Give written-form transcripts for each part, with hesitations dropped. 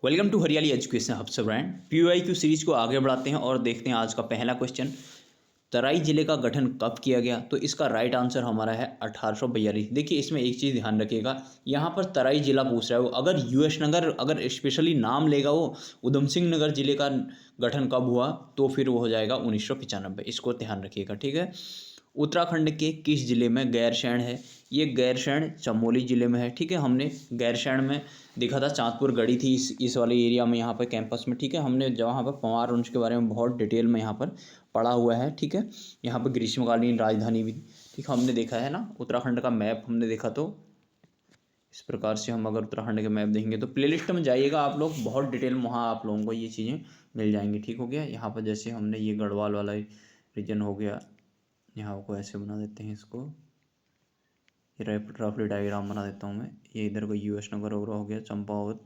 Welcome to हरियाली education hub से brand PYQ series को आगे बढ़ाते हैं और देखते हैं आज का पहला क्वेश्चन। तराई जिले का गठन कब किया गया? तो इसका राइट आंसर हमारा है 1842। देखिए इसमें एक चीज़ ध्यान रखिएगा, यहाँ पर तराई जिला पूछ रहा है वो, अगर यूएस नगर अगर स्पेशली नाम लेगा वो उधम सिंह नगर जिले का गठन कब हुआ तो फिर वो हो जाएगा 1995। इसको ध्यान रखिएगा, ठीक है। उत्तराखंड के किस जिले में गैरसैंण है? ये गैरसैंण चमोली जिले में है, ठीक है। हमने गैरसैंण में देखा था, चांदपुर गढ़ी थी इस वाले एरिया में, यहाँ पर कैंपस में, ठीक है। हमने जहाँ पर पंवार वंश के बारे में बहुत डिटेल में यहाँ पर पढ़ा हुआ है, ठीक है। यहाँ पर ग्रीष्मकालीन राजधानी भी, ठीक, हमने देखा है ना। उत्तराखंड का मैप हमने देखा, तो इस प्रकार से हम अगर उत्तराखंड के मैप देखेंगे तो प्लेलिस्ट में जाइएगा आप लोग, बहुत डिटेल में वहाँ आप लोगों को ये चीज़ें मिल जाएंगी, ठीक हो गया। यहाँ पर जैसे हमने ये गढ़वाल वाला रीजन हो गया, यहाँ को ऐसे बना देते हैं, इसको ये रफली डायग्राम बना देता हूँ मैं। ये इधर को यूएस नगर हो गया, चंपावत,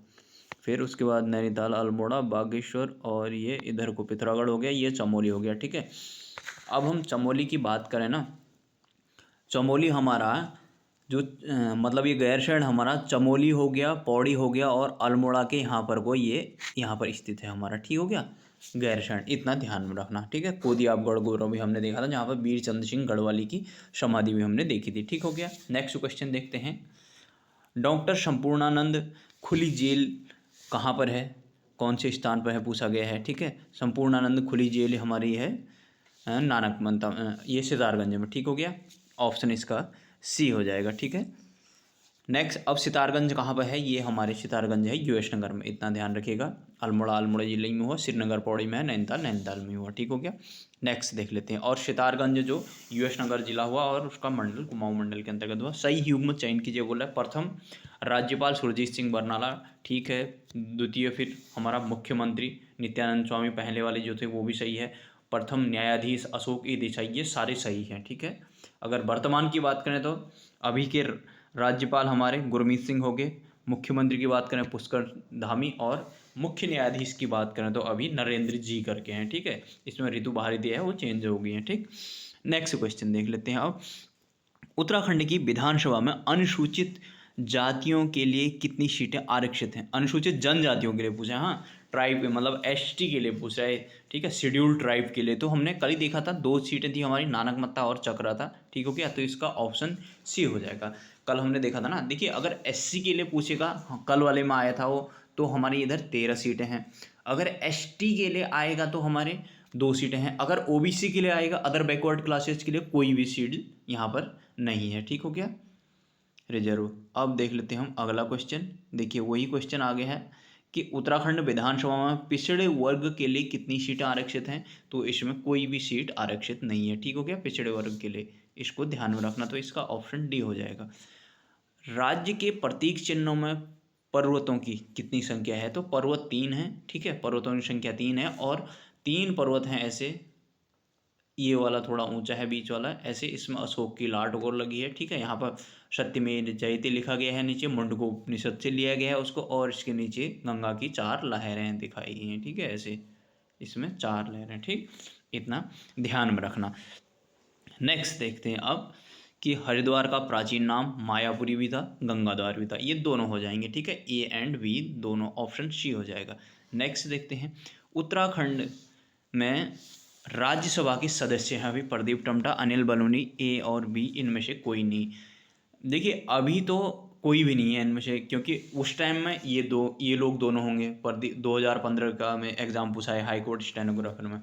फिर उसके बाद नैनीताल, अल्मोड़ा, बागेश्वर, और ये इधर को पिथौरागढ़ हो गया, ये चमोली हो गया, ठीक है। अब हम चमोली की बात करें ना, चमोली हमारा जो मतलब ये गैरसैंण हमारा चमोली हो गया, पौड़ी हो गया, और अल्मोड़ा के यहाँ पर को ये यहाँ पर स्थित है हमारा, ठीक हो गया गैरसैंण। इतना ध्यान में रखना, ठीक है। कोदियाबगढ़ गौरव भी हमने देखा था, जहाँ पर वीर चंद्र सिंह गढ़वाली की समाधि भी हमने देखी थी, ठीक हो गया। नेक्स्ट क्वेश्चन देखते हैं। डॉक्टर संपूर्णानंद खुली जेल कहाँ पर है, कौन से स्थान पर है, पूछा गया है, ठीक है। संपूर्णानंद खुली जेल हमारी है नानक मंता, ये सितारगंज में, ठीक हो गया। ऑप्शन इसका सी हो जाएगा, ठीक है। नेक्स्ट, अब सितारगंज कहाँ पर है? ये हमारे सितारगंज है यूएस नगर में, इतना ध्यान रखिएगा। अल्मोड़ा जिले में हुआ, श्रीनगर पौड़ी में है, नैनीताल में हुआ, ठीक हो गया। नेक्स्ट देख लेते हैं। और सितारगंज जो यूएस नगर जिला हुआ और उसका मंडल कुमाऊं मंडल के अंतर्गत हुआ। सही युग्म चयन कीजिए बोला है। प्रथम राज्यपाल सुरजीत सिंह बरनाला, ठीक है। द्वितीय फिर हमारा मुख्यमंत्री नित्यानंद स्वामी, पहले वाले जो थे वो भी सही है। प्रथम न्यायाधीश अशोक ई देसाई, ये सारे सही हैं, ठीक है। अगर वर्तमान की बात करें तो अभी के राज्यपाल हमारे गुरमीत सिंह हो गए, मुख्यमंत्री की बात करें पुष्कर धामी, और मुख्य न्यायाधीश की बात करें तो अभी नरेंद्र जी करके हैं, ठीक है। इसमें ऋतु बहारी दिया है वो चेंज हो गई है, ठीक। नेक्स्ट क्वेश्चन देख लेते हैं। अब उत्तराखंड की विधानसभा में अनुसूचित जातियों के लिए कितनी सीटें आरक्षित हैं? अनुसूचित जनजातियों के लिए पूछा है, हाँ, ट्राइब मतलब एसटी के लिए पूछा है, ठीक है, शेड्यूल्ड ट्राइब के लिए। तो हमने कल ही देखा था, 2 सीटें थी हमारी, नानकमत्ता और चकरा था, ठीक हो गया। तो इसका ऑप्शन सी हो जाएगा। कल हमने देखा था ना, देखिए अगर एससी के लिए पूछेगा, कल वाले में आया था वो, तो हमारी इधर 13 सीटें हैं। अगर एसटी के लिए आएगा तो हमारे 2 सीटें हैं। अगर ओबीसी के लिए आएगा, अदर बैकवर्ड क्लासेस के लिए, कोई भी सीट यहाँ पर नहीं है, ठीक हो गया, रिजर्व। अब देख लेते हैं हम अगला क्वेश्चन। देखिए वही क्वेश्चन आगे है कि उत्तराखंड विधानसभा में पिछड़े वर्ग के लिए कितनी सीटें आरक्षित हैं? तो इसमें कोई भी सीट आरक्षित नहीं है, ठीक हो गया, पिछड़े वर्ग के लिए। इसको ध्यान में रखना, तो इसका ऑप्शन डी हो जाएगा। राज्य के प्रतीक चिन्हों में पर्वतों की कितनी संख्या है? तो पर्वत 3 है, ठीक है, पर्वतों की संख्या 3 है, और 3 पर्वत हैं ऐसे, ये वाला थोड़ा ऊंचा है, बीच वाला ऐसे, इसमें अशोक की लाट और लगी है, ठीक है। यहाँ पर सत्यमेव जयते लिखा गया है, नीचे मुंडको उपनिषद से लिया गया है उसको, और इसके नीचे गंगा की 4 लहरें दिखाई गई हैं, ठीक है, ऐसे इसमें 4 लहरें, ठीक, इतना ध्यान में रखना। नेक्स्ट देखते हैं अब कि हरिद्वार का प्राचीन नाम मायापुरी भी था, गंगाद्वार भी था, ये दोनों हो जाएंगे, ठीक है, ए एंड बी दोनों, ऑप्शन सी हो जाएगा। नेक्स्ट देखते हैं। उत्तराखंड में राज्यसभा के सदस्य हैं अभी प्रदीप टम्टा, अनिल बलूनी, ए और बी, इनमें से कोई नहीं। देखिए अभी तो कोई भी नहीं है इनमें से, क्योंकि उस टाइम में ये लोग दोनों होंगे। प्रदीप 2015 का में एग्जाम पूछा है हाई कोर्ट स्टेनोग्राफर में,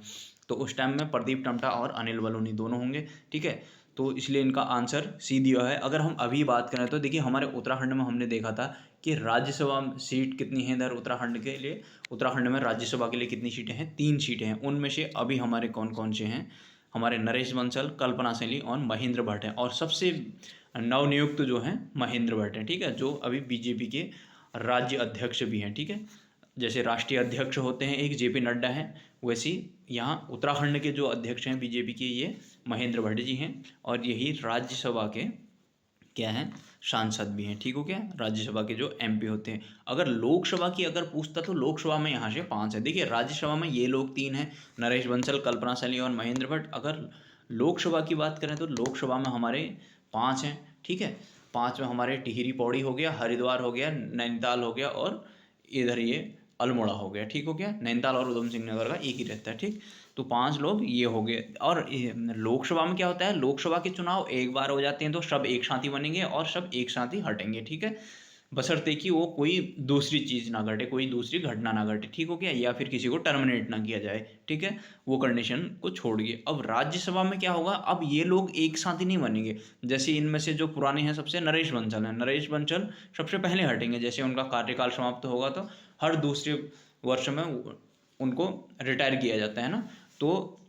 तो उस टाइम में प्रदीप टम्टा और अनिल बलूनी दोनों होंगे, ठीक है। तो इसलिए इनका आंसर सी दिया है। अगर हम अभी बात करें तो देखिए हमारे उत्तराखंड में हमने देखा था कि राज्यसभा सीट कितनी है इधर उत्तराखंड के लिए। उत्तराखंड में राज्यसभा के लिए कितनी सीटें हैं? 3 सीटें हैं। उनमें से अभी हमारे कौन कौन से हैं? हमारे नरेश बंसल, कल्पना सैनी और महेंद्र भट्ट हैं, और सबसे नवनियुक्त जो हैं महेंद्र भट्ट हैं, ठीक है, जो अभी बीजेपी के राज्य अध्यक्ष भी हैं, ठीक है। जैसे राष्ट्रीय अध्यक्ष होते हैं एक जेपी नड्डा हैं, वैसे यहाँ उत्तराखंड के जो अध्यक्ष हैं बीजेपी के, ये महेंद्र भट्ट जी हैं, और यही राज्यसभा के क्या हैं, सांसद भी हैं, ठीक हो गया, राज्यसभा के जो एमपी होते हैं। अगर लोकसभा की अगर पूछता तो लोकसभा में यहाँ से 5 है। देखिए राज्यसभा में ये लोग 3 हैं, नरेश बंसल, कल्पना सैनी और महेंद्र भट्ट। अगर लोकसभा की बात करें तो लोकसभा में हमारे 5 हैं, ठीक है। 5 में हमारे टिहरी पौड़ी हो गया, हरिद्वार हो गया, नैनीताल हो गया, और इधर ये अल्मोड़ा हो गया, ठीक हो गया। नैनीताल और उधम सिंह नगर का एक ही रहता है, ठीक। तो 5 लोग ये हो गए। और लोकसभा में क्या होता है, लोकसभा के चुनाव एक बार हो जाते हैं तो सब एक साथ ही बनेंगे और सब एक साथ ही हटेंगे, ठीक है। बशर्ते कि वो कोई दूसरी चीज़ ना घटे, कोई दूसरी घटना ना घटे, ठीक हो गया, या फिर किसी को टर्मिनेट ना किया जाए, ठीक है। वो कंडीशन को छोड़िए। अब राज्यसभा में क्या होगा, अब ये लोग एक साथ ही नहीं बनेंगे। जैसे इनमें से जो पुराने हैं सबसे नरेश बंसल हैं, नरेश बंसल सबसे पहले हटेंगे। जैसे उनका कार्यकाल समाप्त होगा तो हर दूसरे वर्ष में उनको रिटायर किया जाता है ना, तो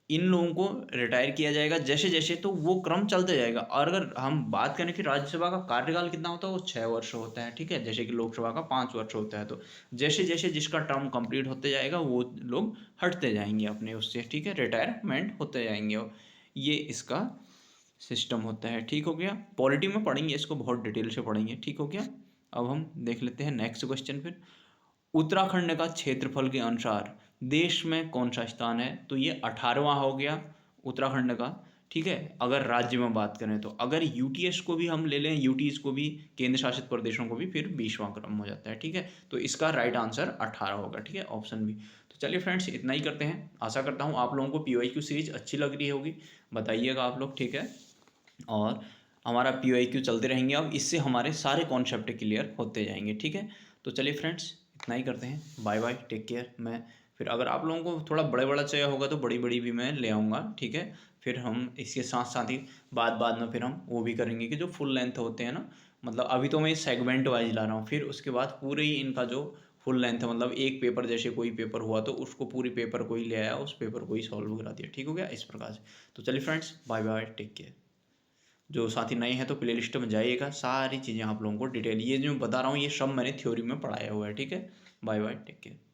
इन लोगों को रिटायर किया जाएगा जैसे जैसे, तो वो क्रम चलते जाएगा। और अगर हम बात करें कि राज्यसभा का कार्यकाल कितना होता है, वो 6 वर्ष होता है, ठीक है। जैसे कि लोकसभा का 5 वर्ष होता है। तो जैसे जैसे जिसका टर्म कंप्लीट होते जाएगा वो लोग हटते जाएंगे अपने उससे, ठीक है, रिटायरमेंट होते जाएंगे। और ये इसका सिस्टम होता है, ठीक हो गया। पॉलिटी में पढ़ेंगे इसको, बहुत डिटेल से पढ़ेंगे, ठीक हो गया। अब हम देख लेते हैं नेक्स्ट क्वेश्चन फिर। उत्तराखंड का क्षेत्रफल के अनुसार देश में कौन सा स्थान है, तो ये 18वां हो गया उत्तराखंड का, ठीक है। अगर राज्य में बात करें तो, अगर यूटीएस को भी हम ले लें, यूटीज को भी, केंद्र शासित प्रदेशों को भी, फिर 20वां क्रम हो जाता है, ठीक है। तो इसका राइट आंसर 18 होगा, ठीक है, ऑप्शन बी। तो चलिए फ्रेंड्स, इतना ही करते हैं। आशा करता हूँ आप लोगों को पीवाईक्यू सीरीज अच्छी लग रही होगी, बताइएगा आप लोग, ठीक है। और हमारा पीवाईक्यू चलते रहेंगे, अब इससे हमारे सारे कॉन्सेप्ट क्लियर होते जाएंगे, ठीक है। तो चलिए फ्रेंड्स, इतना ही करते हैं। Bye bye, take care. मैं फिर अगर आप लोगों को थोड़ा बड़ा बड़ा चाहिए होगा तो बड़ी बड़ी भी मैं ले आऊँगा, ठीक है। फिर हम इसके साथ साथ ही बाद में फिर हम वो भी करेंगे कि जो फुल लेंथ होते हैं ना, मतलब अभी तो मैं सेगमेंट वाइज ला रहा हूँ, फिर उसके बाद पूरे ही इनका जो फुल लेंथ है, मतलब एक पेपर, जैसे कोई पेपर हुआ तो उसको पूरी पेपर को ही ले आया, उस पेपर को ही सॉल्व करा दिया, ठीक हो गया, इस प्रकार से। तो चलिए friends, bye bye, take care. जो साथी नए हैं तो प्ले लिस्ट में जाइएगा, सारी चीज़ें आप लोगों को डिटेल, ये जो बता रहा हूँ ये सब मैंने थ्योरी में पढ़ाया हुआ है, ठीक है। Bye bye, take care.